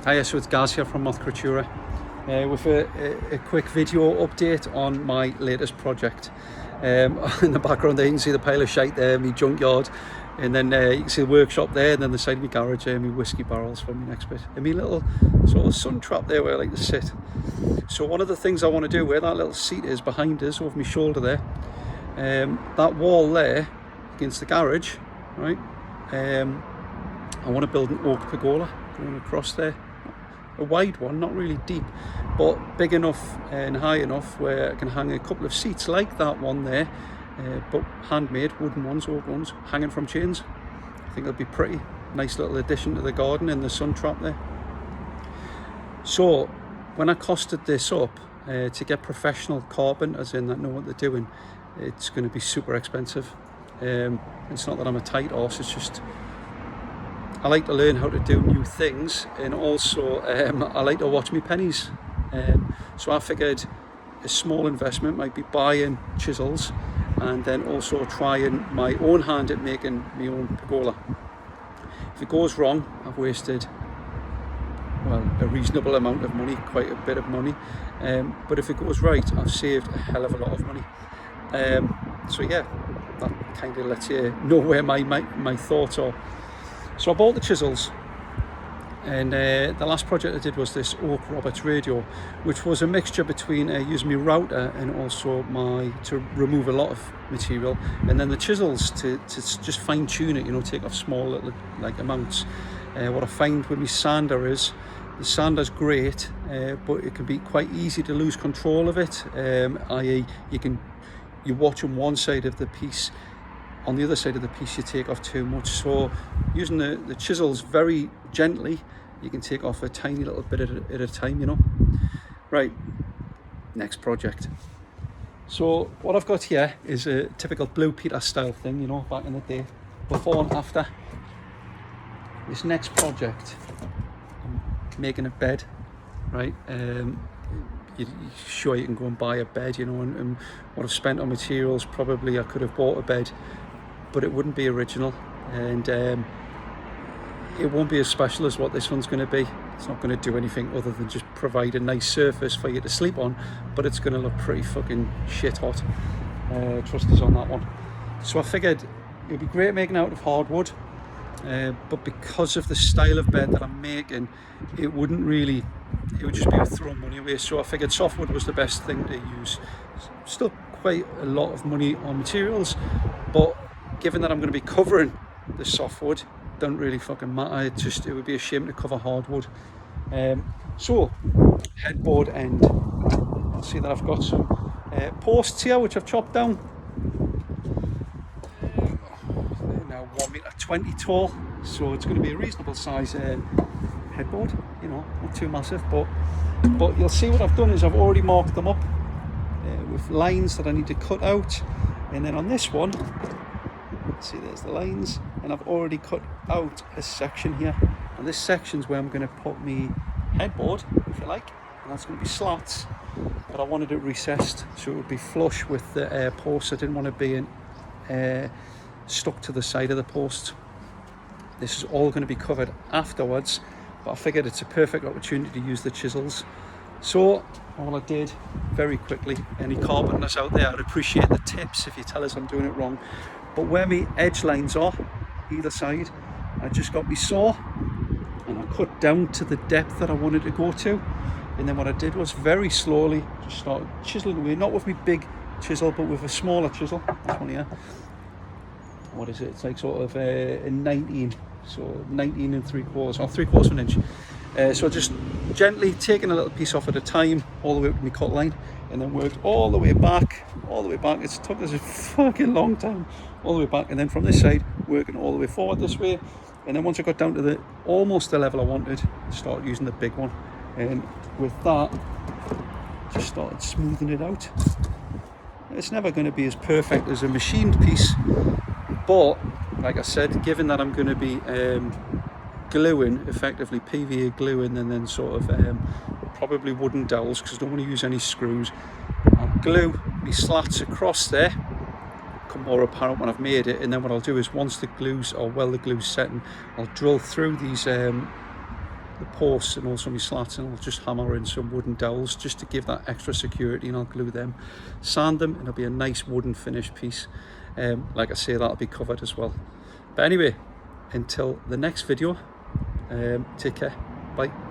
Hiya, so it's Gaz here from Moth Creaturae with a quick video update on my latest project. In the background there you can see the pile of shite there, my junkyard, and then you can see the workshop there, and then the side of my garage there, my whiskey barrels for my next bit, and my little sort of sun trap there where I like to sit. So one of the things I want to do, where that little seat is behind us over my shoulder there, that wall there against the garage, right, I want to build an oak pergola going across there. A wide one, not really deep, but big enough and high enough where I can hang a couple of seats like that one there, but handmade, wooden ones, oak ones, hanging from chains. I think it'll be pretty nice little addition to the garden and the sun trap there. So when I costed this up, to get professional carpenters in that know what they're doing, it's going to be super expensive. It's not that I'm a tight arse, it's just I like to learn how to do new things, and also I like to watch my pennies. So I figured a small investment might be buying chisels and then also trying my own hand at making my own pergola. If it goes wrong, I've wasted, well, a reasonable amount of money, quite a bit of money. But if it goes right, I've saved a hell of a lot of money. So yeah, that kind of lets you know where my thoughts are. So I bought the chisels, and the last project I did was this Oak Roberts radio, which was a mixture between using my router and also to remove a lot of material, and then the chisels to just fine tune it, you know, take off small little amounts. What I find with my sander is, the sander's great, but it can be quite easy to lose control of it, i.e. you watch on one side of the piece, on the other side of the piece you take off too much. So using the chisels very gently, you can take off a tiny little bit at a time, you know. Right, next project. So what I've got here is a typical Blue Peter style thing, you know, back in the day, before and after. This next project, I'm making a bed, right? You're sure you can go and buy a bed, you know, and what I've spent on materials, probably I could have bought a bed, but it wouldn't be original, and it won't be as special as what this one's going to be. It's not going to do anything other than just provide a nice surface for you to sleep on, but it's going to look pretty fucking shit hot. Trust us on that one. So I figured it'd be great making out of hardwood, but because of the style of bed that I'm making, it would just be throwing money away. So I figured softwood was the best thing to use. Still quite a lot of money on materials, but given that I'm going to be covering the softwood, don't really fucking matter. It would be a shame to cover hardwood. So headboard end, you'll see that I've got some posts here which I've chopped down. They're now 1.20 m tall, so it's going to be a reasonable size headboard, you know, not too massive, but you'll see what I've done is I've already marked them up with lines that I need to cut out, and then on this one, see, there's the lines, and I've already cut out a section here, and this section's where I'm going to put my headboard, if you like, and that's going to be slats, but I wanted it recessed so it would be flush with the posts. I didn't want to be stuck to the side of the post. This is all going to be covered afterwards, but I figured it's a perfect opportunity to use the chisels. So all I did very quickly, any carpenters out there, I'd appreciate the tips if you tell us I'm doing it wrong, but where my edge lines are either side, I just got my saw and I cut down to the depth that I wanted to go to, and then what I did was very slowly just started chiseling away, not with my big chisel but with a smaller chisel. This one here, what is it, it's like sort of a 19, so 19 3/4 or 3/4 of an inch. So just gently taking a little piece off at a time, all the way up to my cut line, and then worked all the way back. It took us a fucking long time, all the way back, and then from this side, working all the way forward this way. And then once I got down to almost the level I wanted, I started using the big one. And with that, just started smoothing it out. It's never going to be as perfect as a machined piece, but like I said, given that I'm going to be gluing, effectively PVA gluing, and then sort of probably wooden dowels, because I don't want to use any screws. I'll glue my slats across there, become more apparent when I've made it, and then what I'll do is once the glue's setting, I'll drill through these the posts and also my slats, and I'll just hammer in some wooden dowels just to give that extra security, and I'll glue them, sand them, and it'll be a nice wooden finished piece. Like I say, that'll be covered as well. But anyway, until the next video, take care, bye.